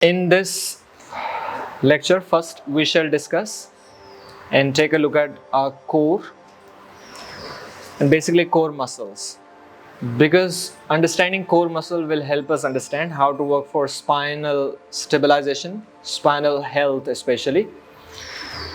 In this lecture, first we shall discuss and take a look at our core and basically core muscles, because understanding core muscle will help us understand how to work for spinal stabilization, spinal health especially,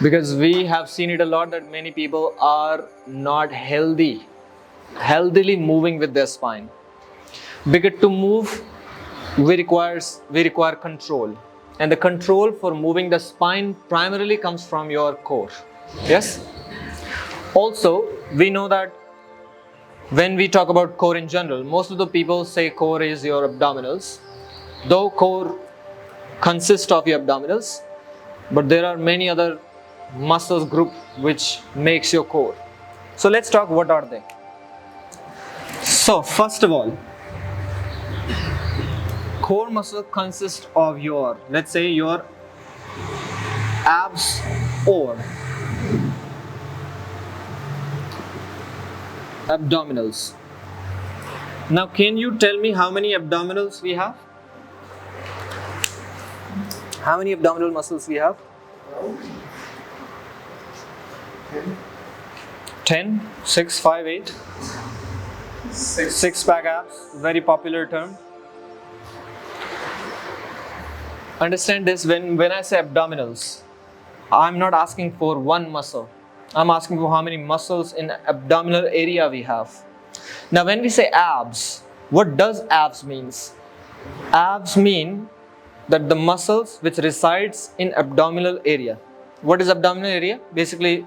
because we have seen it a lot that many people are not healthily moving with their spine, because to move we require control, and the control for moving the spine primarily comes from your core. Yes, also we know that when we talk about core in general, most of the people say core is your abdominals, though core consists of your abdominals, but there are many other muscles group which makes your core. So let's talk what are they. So first of all, core muscle consists of your, let's say, your abs or abdominals. Now can you tell me how many abdominals we have? How many abdominal muscles we have? 10, 6, 5, 8. Six pack abs, very popular term. Understand this, when I say abdominals, I'm not asking for one muscle. I'm asking for how many muscles in abdominal area we have. Now when we say abs, what does abs means? Abs mean that the muscles which resides in abdominal area. What is abdominal area? Basically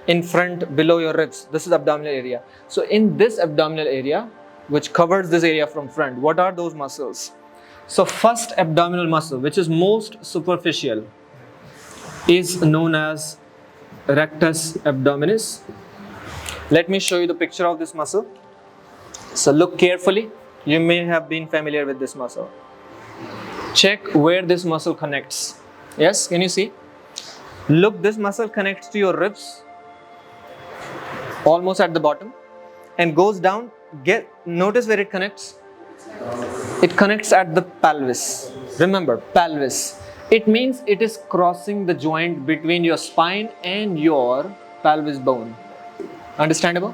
in front below your ribs. This is abdominal area. So in this abdominal area, which covers this area from front, what are those muscles? So first abdominal muscle, which is most superficial, is known as rectus abdominis. Let me show you the picture of this muscle. So look carefully. You may have been familiar with this muscle. Check where this muscle connects. Yes, can you see? Look, this muscle connects to your ribs, almost at the bottom, and goes down. Notice where it connects. It connects at the pelvis. Remember, pelvis. It means it is crossing the joint between your spine and your pelvis bone. Understandable?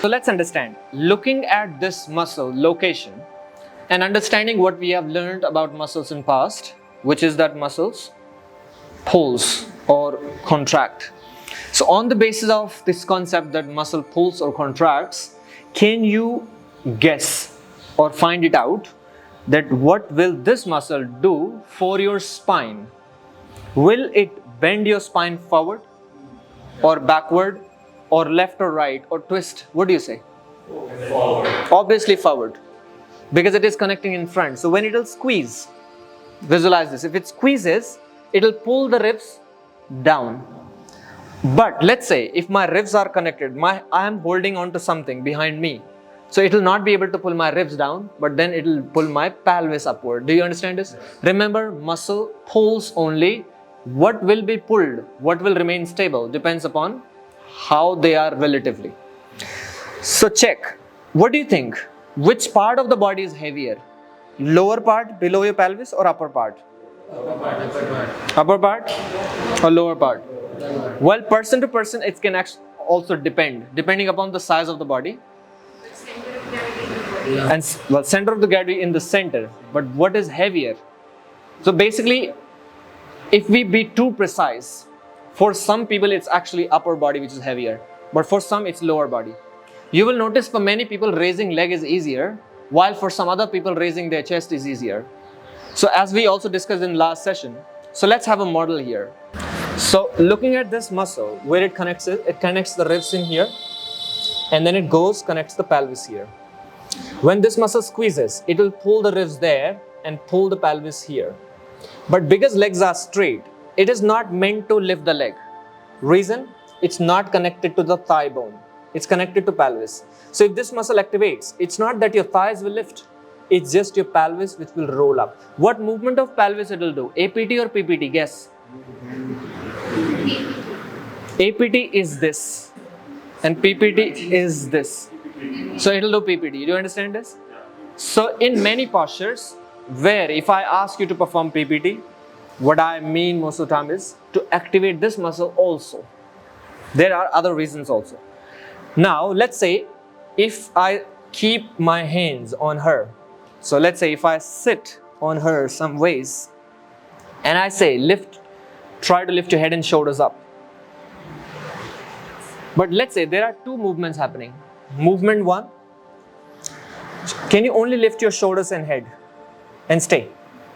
So let's understand. Looking at this muscle location and understanding what we have learned about muscles in past, which is that muscles pulls or contract. So on the basis of this concept that muscle pulls or contracts, can you guess or find it out that what will this muscle do for your spine? Will it bend your spine forward or backward or left or right or twist? What do you say? Forward. Obviously forward, because it is connecting in front. So when it will squeeze, visualize this. If it squeezes, it will pull the ribs down. But let's say if my ribs are connected, I am holding on to something behind me. So it will not be able to pull my ribs down, but then it will pull my pelvis upward. Do you understand this? Remember, muscle pulls only. What will be pulled, what will remain stable, depends upon how they are relatively. So check. What do you think? Which part of the body is heavier? Lower part below your pelvis or upper part? Upper part or lower part? Well, person to person, it can also depending upon the size of the body. And well, center of the gravity in the center, but what is heavier? So basically, if we be too precise, for some people it's actually upper body which is heavier, but for some it's lower body. You will notice for many people raising leg is easier, while for some other people raising their chest is easier. So as we also discussed in last session, so let's have a model here. So looking at this muscle, where it connects the ribs in here, and then it connects the pelvis here. When this muscle squeezes, it will pull the ribs there and pull the pelvis here. But because legs are straight, it is not meant to lift the leg. Reason? It's not connected to the thigh bone. It's connected to pelvis. So if this muscle activates, it's not that your thighs will lift. It's just your pelvis which will roll up. What movement of pelvis it will do? APT or PPT? Guess. APT is this. And PPT is this. So it will do PPT. Do you understand this? So in many postures, where if I ask you to perform PPT, what I mean most of the time is to activate this muscle also. There are other reasons also. Now, let's say if I keep my hands on her. So let's say if I sit on her some ways and I say try to lift your head and shoulders up. But let's say there are two movements happening. Movement one, can you only lift your shoulders and head and stay?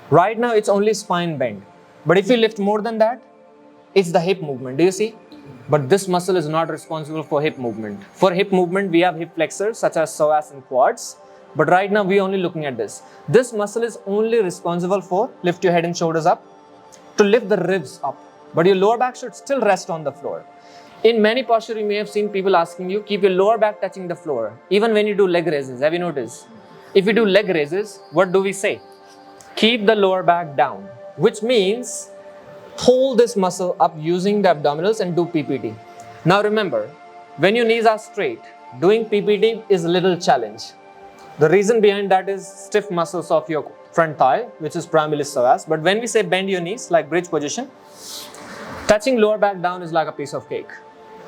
Right now it's only spine bend. But if you lift more than that, it's the hip movement. Do you see? But this muscle is not responsible for hip movement. For hip movement, we have hip flexors such as psoas and quads. But right now we are only looking at this. This muscle is only responsible for lift your head and shoulders up, to lift the ribs up. But your lower back should still rest on the floor. In many postures, you may have seen people asking you, keep your lower back touching the floor. Even when you do leg raises, have you noticed? If you do leg raises, what do we say? Keep the lower back down, which means hold this muscle up using the abdominals and do PPT. Now remember, when your knees are straight, doing PPT is a little challenge. The reason behind that is stiff muscles of your front thigh, which is primarily psoas. But when we say bend your knees, like bridge position, touching lower back down is like a piece of cake.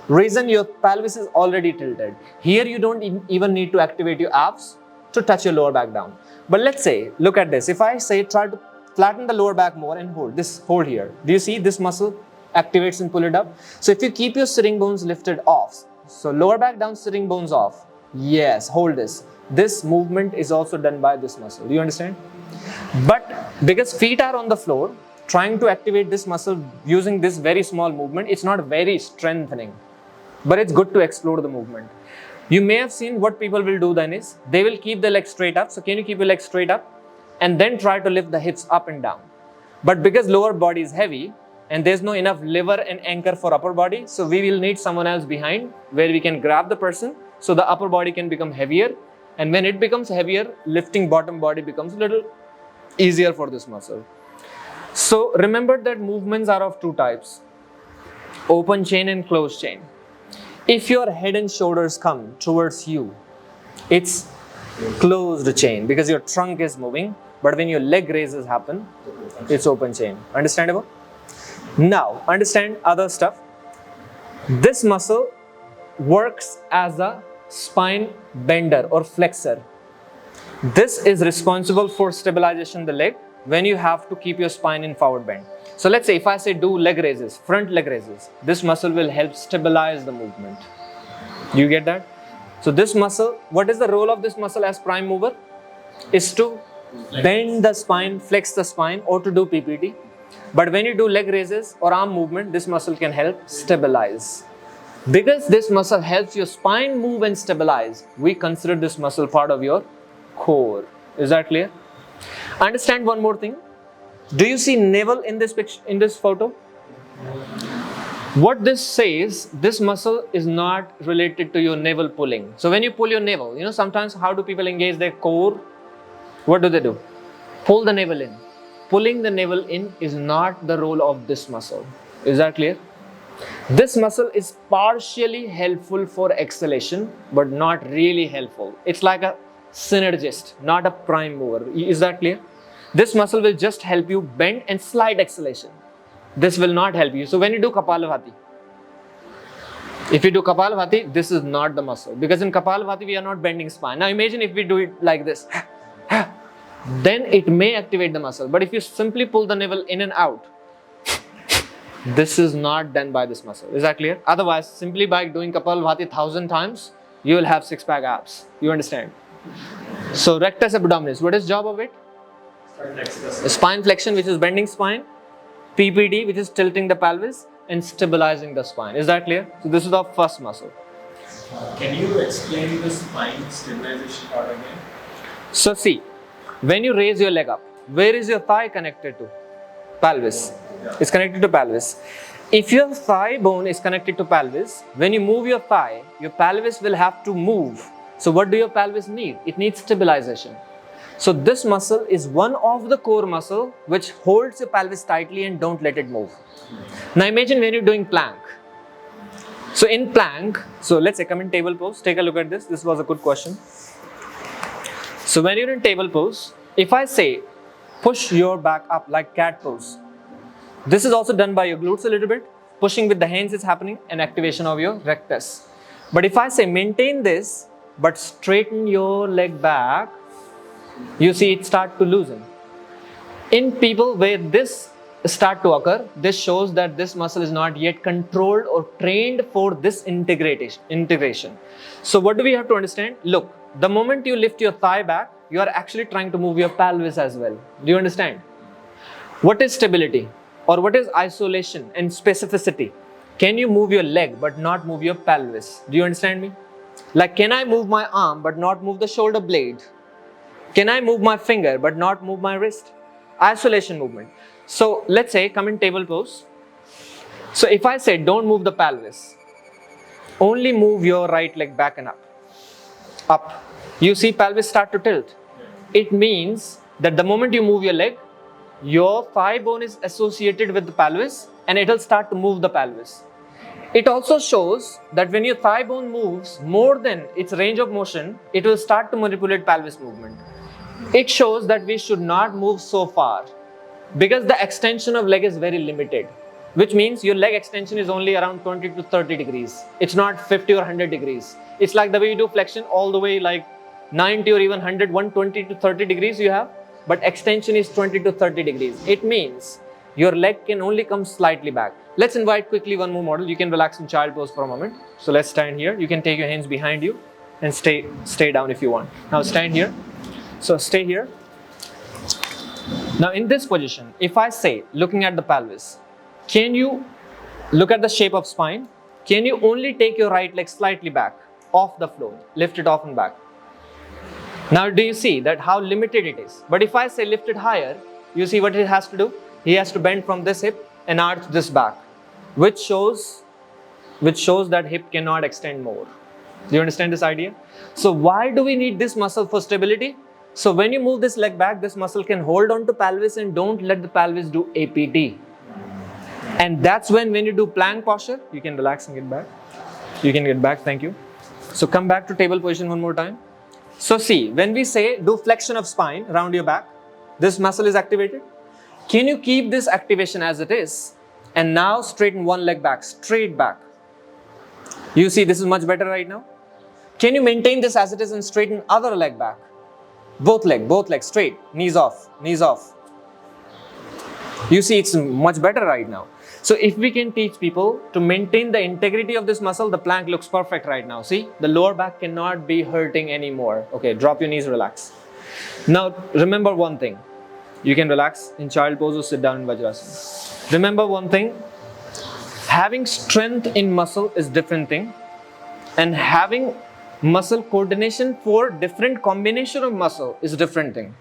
Reason, your pelvis is already tilted. Here you don't even need to activate your abs to touch your lower back down. But let's say, look at this. If I say try to flatten the lower back more and hold here. Do you see this muscle activates and pull it up? So if you keep your sitting bones lifted off, so lower back down, sitting bones off. Yes, hold this. This movement is also done by this muscle. Do you understand? But because feet are on the floor, trying to activate this muscle using this very small movement, it's not very strengthening. But it's good to explore the movement. You may have seen what people will do then is, they will keep the legs straight up. So can you keep your legs straight up? And then try to lift the hips up and down. But because lower body is heavy and there's no enough lever and anchor for upper body, so we will need someone else behind where we can grab the person so the upper body can become heavier. And when it becomes heavier, lifting bottom body becomes a little easier for this muscle. So remember that movements are of two types, open chain and closed chain. If your head and shoulders come towards you, it's closed chain because your trunk is moving. But when your leg raises happen, it's open chain. Understandable? Now, understand other stuff. This muscle works as a spine bender or flexor. This is responsible for stabilization of the leg when you have to keep your spine in forward bend. So let's say if I say do leg raises, front leg raises, this muscle will help stabilize the movement. You get that? So this muscle, what is the role of this muscle as prime mover? Is to bend the spine, flex the spine, or to do PPT. But when you do leg raises or arm movement, this muscle can help stabilize. Because this muscle helps your spine move and stabilize, we consider this muscle part of your core. Is that clear? Understand one more thing. Do you see navel in this picture, in this photo? What this says, this muscle is not related to your navel pulling. So when you pull your navel, sometimes how do people engage their core? What do? Pull the navel in. Pulling the navel in is not the role of this muscle. Is that clear? This muscle is partially helpful for exhalation, but not really helpful. It's like a synergist, not a prime mover. Is that clear? This muscle will just help you bend and slight exhalation. This will not help you. So when you do Kapalabhati, if you do Kapalabhati, this is not the muscle. Because in Kapalabhati, we are not bending spine. Now imagine if we do it like this. Then it may activate the muscle. But if you simply pull the navel in and out, this is not done by this muscle. Is that clear? Otherwise, simply by doing Kapalabhati 1,000 times, you will have six-pack abs. You understand? So rectus abdominis, what is job of it? Spine flexion, which is bending spine. PPD, which is tilting the pelvis and stabilizing the spine. Is that clear? So this is the first muscle. Can you explain the spine stabilization part again? So see, when you raise your leg up, where is your thigh connected to? Pelvis. It's connected to pelvis. If your thigh bone is connected to pelvis, when you move your thigh, your pelvis will have to move. So what do your pelvis need? It needs stabilization. So this muscle is one of the core muscle which holds your pelvis tightly and don't let it move. Now imagine when you're doing plank. So in plank, so let's say come in table pose. Take a look at this. This was a good question. So when you're in table pose, if I say Push your back up like cat pose. This is also done by your glutes a little bit. Pushing with the hands is happening and activation of your rectus. But if I say maintain this, but straighten your leg back, you see it start to loosen. In people where this start to occur, this shows that this muscle is not yet controlled or trained for this integration. So what do we have to understand? Look, the moment you lift your thigh back, you are actually trying to move your pelvis as well. Do you understand? What is stability? Or what is isolation and specificity? Can you move your leg but not move your pelvis? Do you understand me? Like, can I move my arm but not move the shoulder blade? Can I move my finger but not move my wrist? Isolation movement. So let's say come in table pose. So if I say don't move the pelvis, only move your right leg back and up. You see pelvis start to tilt. It means that the moment you move your leg, your thigh bone is associated with the pelvis and it will start to move the pelvis. It also shows that when your thigh bone moves more than its range of motion, it will start to manipulate pelvis movement. It shows that we should not move so far because the extension of leg is very limited, which means your leg extension is only around 20 to 30 degrees. It's not 50 or 100 degrees. It's like the way you do flexion all the way like 90 or even 100, 120 to 30 degrees you have, but extension is 20 to 30 degrees. It means your leg can only come slightly back. Let's invite quickly one more model. You can relax in child pose for a moment. So let's stand here. You can take your hands behind you and stay down if you want. Now stand here. So stay here. Now in this position, if I say, looking at the pelvis, can you look at the shape of spine? Can you only take your right leg slightly back off the floor, lift it off and back? Now do you see that how limited it is? But if I say lift it higher, you see what he has to do? He has to bend from this hip and arch this back, which shows that hip cannot extend more. Do you understand this idea? So why do we need this muscle for stability? So when you move this leg back, this muscle can hold on to pelvis and don't let the pelvis do APT. And that's when you do plank posture, you can relax and get back. You can get back, thank you. So come back to table position one more time. So see, when we say do flexion of spine around your back, this muscle is activated. Can you keep this activation as it is and now straighten one leg back, straight back? You see this is much better right now. Can you maintain this as it is and straighten other leg back? Both legs straight, knees off, knees off. You see it's much better right now. So if we can teach people to maintain the integrity of this muscle, the plank looks perfect right now. See, the lower back cannot be hurting anymore. Okay, drop your knees, relax. Now remember one thing. You can relax in child pose or sit down in Vajrasana. Remember one thing. Having strength in muscle is different thing. And having muscle coordination for different combination of muscle is different thing.